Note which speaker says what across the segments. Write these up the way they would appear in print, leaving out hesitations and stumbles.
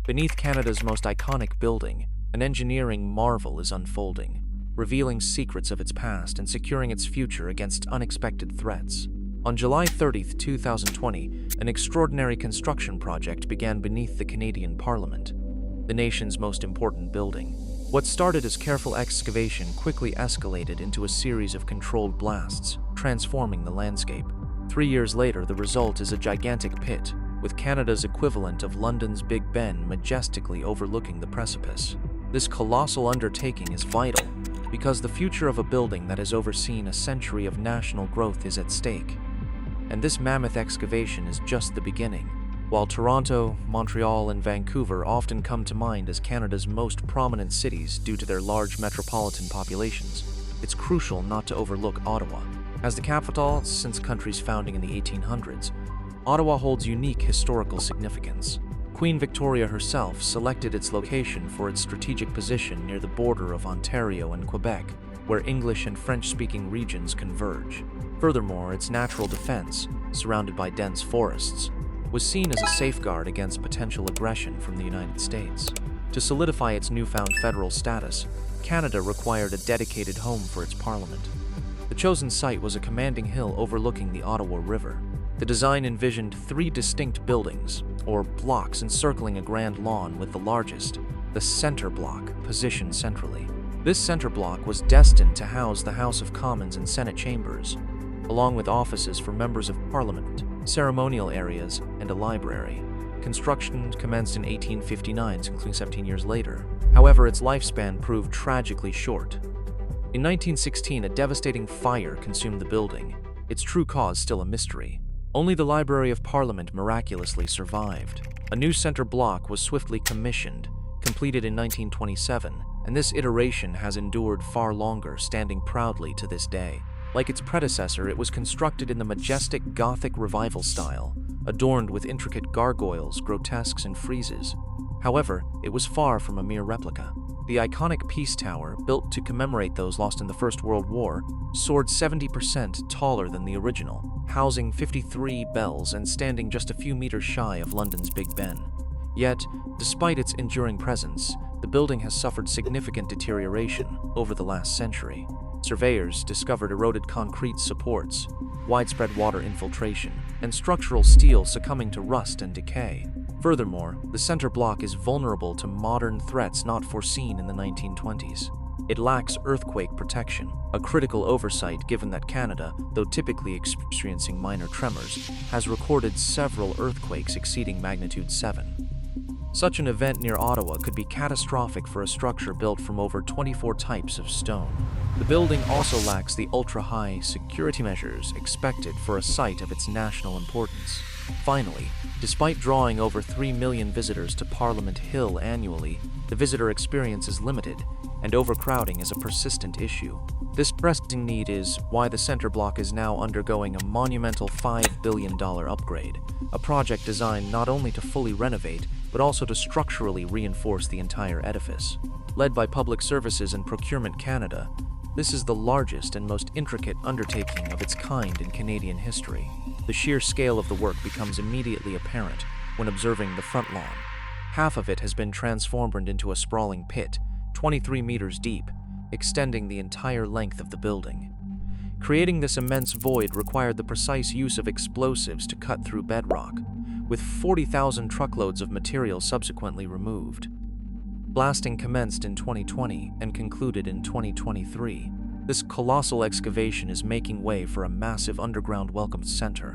Speaker 1: Beneath Canada's most iconic building, an engineering marvel is unfolding, revealing secrets of its past and securing its future against unexpected threats. On July 30, 2020, an extraordinary construction project began beneath the Canadian Parliament, the nation's most important building. What started as careful excavation quickly escalated into a series of controlled blasts, transforming the landscape. 3 years later, the result is a gigantic pit, with Canada's equivalent of London's Big Ben majestically overlooking the precipice. This colossal undertaking is vital because the future of a building that has overseen a century of national growth is at stake. And this mammoth excavation is just the beginning. While Toronto, Montreal, and Vancouver often come to mind as Canada's most prominent cities due to their large metropolitan populations, it's crucial not to overlook Ottawa. As the capital since the country's founding in the 1800s, Ottawa holds unique historical significance. Queen Victoria herself selected its location for its strategic position near the border of Ontario and Quebec, where English and French-speaking regions converge. Furthermore, its natural defense, surrounded by dense forests, was seen as a safeguard against potential aggression from the United States. To solidify its newfound federal status, Canada required a dedicated home for its parliament. The chosen site was a commanding hill overlooking the Ottawa River. The design envisioned 3 distinct buildings, or blocks encircling a grand lawn, with the largest, the center block, positioned centrally. This center block was destined to house the House of Commons and Senate chambers, along with offices for members of Parliament, ceremonial areas, and a library. Construction commenced in 1859, including 17 years later. However, its lifespan proved tragically short. In 1916, a devastating fire consumed the building, its true cause still a mystery. Only the Library of Parliament miraculously survived. A new center block was swiftly commissioned, completed in 1927, and this iteration has endured far longer, standing proudly to this day. Like its predecessor, it was constructed in the majestic Gothic Revival style, adorned with intricate gargoyles, grotesques, and friezes. However, it was far from a mere replica. The iconic Peace Tower, built to commemorate those lost in the First World War, soared 70% taller than the original, housing 53 bells and standing just a few meters shy of London's Big Ben. Yet, despite its enduring presence, the building has suffered significant deterioration over the last century. Surveyors discovered eroded concrete supports, widespread water infiltration, and structural steel succumbing to rust and decay. Furthermore, the center block is vulnerable to modern threats not foreseen in the 1920s. It lacks earthquake protection, a critical oversight given that Canada, though typically experiencing minor tremors, has recorded several earthquakes exceeding magnitude 7. Such an event near Ottawa could be catastrophic for a structure built from over 24 types of stone. The building also lacks the ultra-high security measures expected for a site of its national importance. Finally, despite drawing over 3 million visitors to Parliament Hill annually, the visitor experience is limited, and overcrowding is a persistent issue. This pressing need is why the center block is now undergoing a monumental $5 billion upgrade, a project designed not only to fully renovate, but also to structurally reinforce the entire edifice. Led by Public Services and Procurement Canada, this is the largest and most intricate undertaking of its kind in Canadian history. The sheer scale of the work becomes immediately apparent when observing the front lawn. Half of it has been transformed into a sprawling pit, 23 meters deep, extending the entire length of the building. Creating this immense void required the precise use of explosives to cut through bedrock, with 40,000 truckloads of material subsequently removed. Blasting commenced in 2020 and concluded in 2023. This colossal excavation is making way for a massive underground welcome center,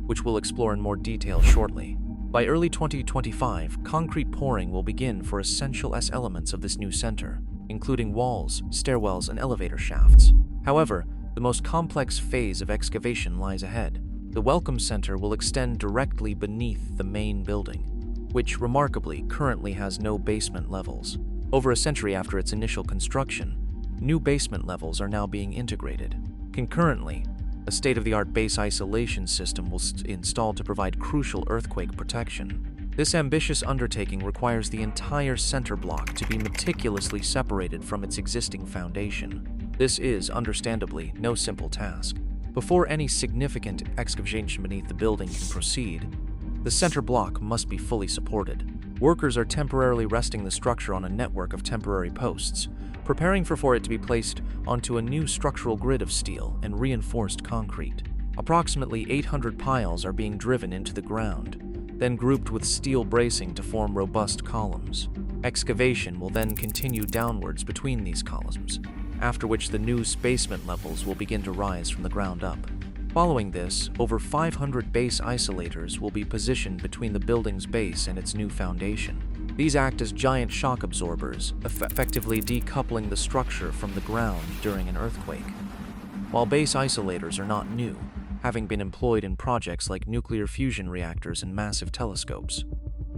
Speaker 1: which we'll explore in more detail shortly. By early 2025, concrete pouring will begin for essential elements of this new center, including walls, stairwells, and elevator shafts. However, the most complex phase of excavation lies ahead. The Welcome Center will extend directly beneath the main building, which remarkably currently has no basement levels. Over a century after its initial construction, new basement levels are now being integrated. Concurrently, a state-of-the-art base isolation system will be installed to provide crucial earthquake protection. This ambitious undertaking requires the entire center block to be meticulously separated from its existing foundation. This is, understandably, no simple task. Before any significant excavation beneath the building can proceed, the center block must be fully supported. Workers are temporarily resting the structure on a network of temporary posts, preparing for it to be placed onto a new structural grid of steel and reinforced concrete. Approximately 800 piles are being driven into the ground, then grouped with steel bracing to form robust columns. Excavation will then continue downwards between these columns, after which the new basement levels will begin to rise from the ground up. Following this, over 500 base isolators will be positioned between the building's base and its new foundation. These act as giant shock absorbers, effectively decoupling the structure from the ground during an earthquake. While base isolators are not new, having been employed in projects like nuclear fusion reactors and massive telescopes,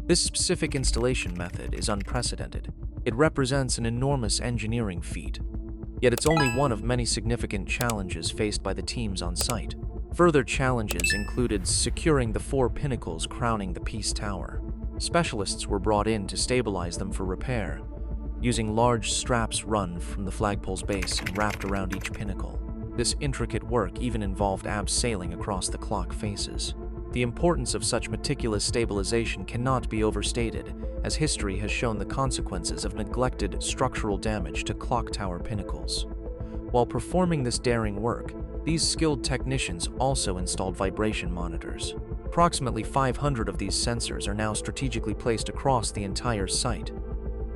Speaker 1: this specific installation method is unprecedented. It represents an enormous engineering feat, yet it's only one of many significant challenges faced by the teams on site. Further challenges included securing the 4 pinnacles crowning the Peace Tower. Specialists were brought in to stabilize them for repair, using large straps run from the flagpole's base and wrapped around each pinnacle. This intricate work even involved abseiling across the clock faces. The importance of such meticulous stabilization cannot be overstated, as history has shown the consequences of neglected structural damage to clock tower pinnacles. While performing this daring work, these skilled technicians also installed vibration monitors. Approximately 500 of these sensors are now strategically placed across the entire site,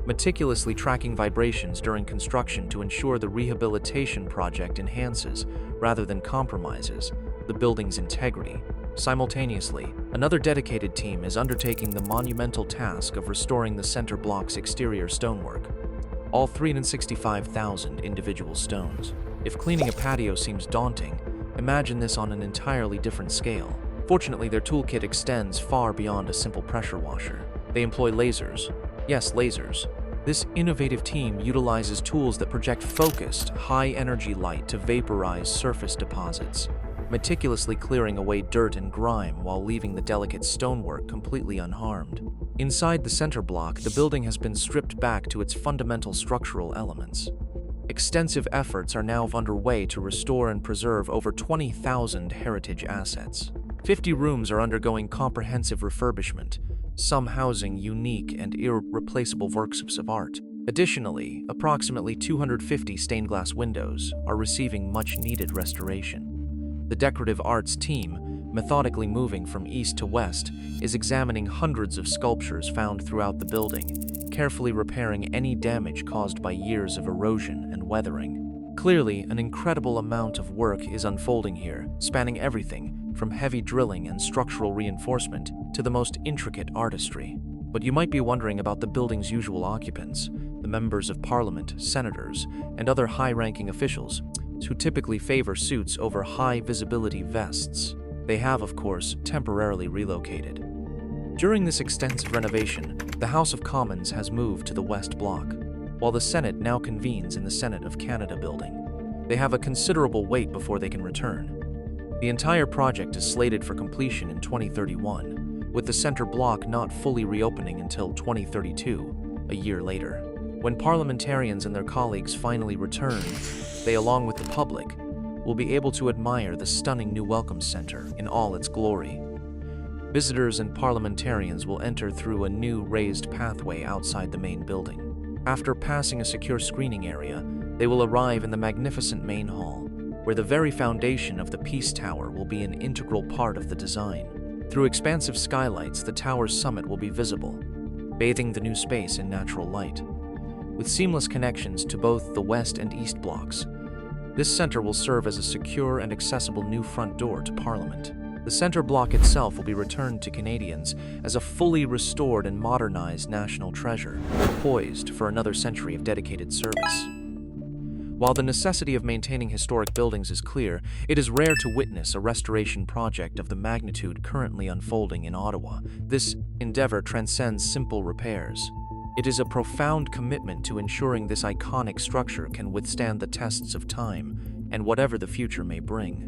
Speaker 1: meticulously tracking vibrations during construction to ensure the rehabilitation project enhances, rather than compromises, the building's integrity. Simultaneously, another dedicated team is undertaking the monumental task of restoring the center block's exterior stonework, all 365,000 individual stones. If cleaning a patio seems daunting, imagine this on an entirely different scale. Fortunately, their toolkit extends far beyond a simple pressure washer. They employ lasers. Yes, lasers. This innovative team utilizes tools that project focused, high-energy light to vaporize surface deposits, meticulously clearing away dirt and grime while leaving the delicate stonework completely unharmed. Inside the center block, the building has been stripped back to its fundamental structural elements. Extensive efforts are now underway to restore and preserve over 20,000 heritage assets. 50 rooms are undergoing comprehensive refurbishment, some housing unique and irreplaceable works of art. Additionally, approximately 250 stained glass windows are receiving much-needed restoration. The decorative arts team, methodically moving from east to west, is examining hundreds of sculptures found throughout the building, carefully repairing any damage caused by years of erosion and weathering. Clearly, an incredible amount of work is unfolding here, spanning everything from heavy drilling and structural reinforcement to the most intricate artistry. But you might be wondering about the building's usual occupants, the members of parliament, senators, and other high-ranking officials, who typically favor suits over high-visibility vests. They have, of course, temporarily relocated. During this extensive renovation, the House of Commons has moved to the West Block, while the Senate now convenes in the Senate of Canada building. They have a considerable wait before they can return. The entire project is slated for completion in 2031, with the center block not fully reopening until 2032, a year later. When parliamentarians and their colleagues finally return, they, along with the public, will be able to admire the stunning new Welcome Center in all its glory. Visitors and parliamentarians will enter through a new raised pathway outside the main building. After passing a secure screening area, they will arrive in the magnificent main hall, where the very foundation of the Peace Tower will be an integral part of the design. Through expansive skylights, the tower's summit will be visible, bathing the new space in natural light. With seamless connections to both the west and east blocks, this center will serve as a secure and accessible new front door to Parliament. The center block itself will be returned to Canadians as a fully restored and modernized national treasure, poised for another century of dedicated service. While the necessity of maintaining historic buildings is clear, it is rare to witness a restoration project of the magnitude currently unfolding in Ottawa. This endeavor transcends simple repairs. It is a profound commitment to ensuring this iconic structure can withstand the tests of time and whatever the future may bring.